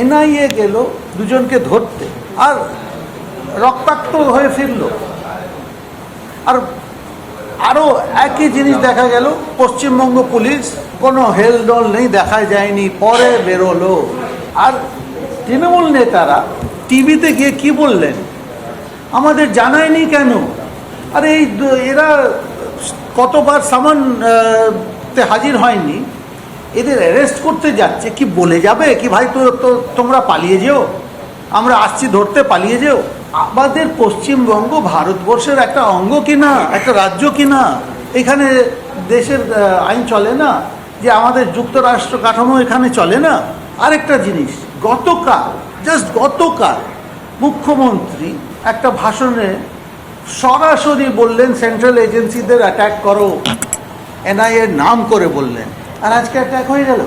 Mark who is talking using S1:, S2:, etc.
S1: NIA গেল দুজনকে ধরতে, আর রক্তাক্ত হয়ে ফিরল। আর আরও একই জিনিস দেখা গেল, পশ্চিমবঙ্গ পুলিশ কোনো হেলদোল নেই, দেখা যায়নি, পরে বেরোলো। আর তৃণমূল নেতারা টিভিতে গিয়ে কি বললেন, আমাদের জানায়নি কেন? আরে এরা কতবার সামান হাজির হয়নি, এদের অ্যারেস্ট করতে যাচ্ছে, কি বলে যাবে কি ভাই তো তোমরা পালিয়ে যেও, আমরা আসছি ধরতে, পালিয়ে যেও? আমাদের পশ্চিমবঙ্গ ভারতবর্ষের একটা অঙ্গ কিনা, একটা রাজ্য কিনা? এখানে দেশের আইন চলে না? যে আমাদের যুক্তরাষ্ট্র কাঠামো এখানে চলে না? আরেকটা জিনিস, গতকাল মুখ্যমন্ত্রী একটা ভাষণে সরাসরি বললেন সেন্ট্রাল এজেন্সিদের অ্যাটাক করো, এনআইএর নাম করে বললেন, আর আজকে অ্যাটাক হয়ে গেল।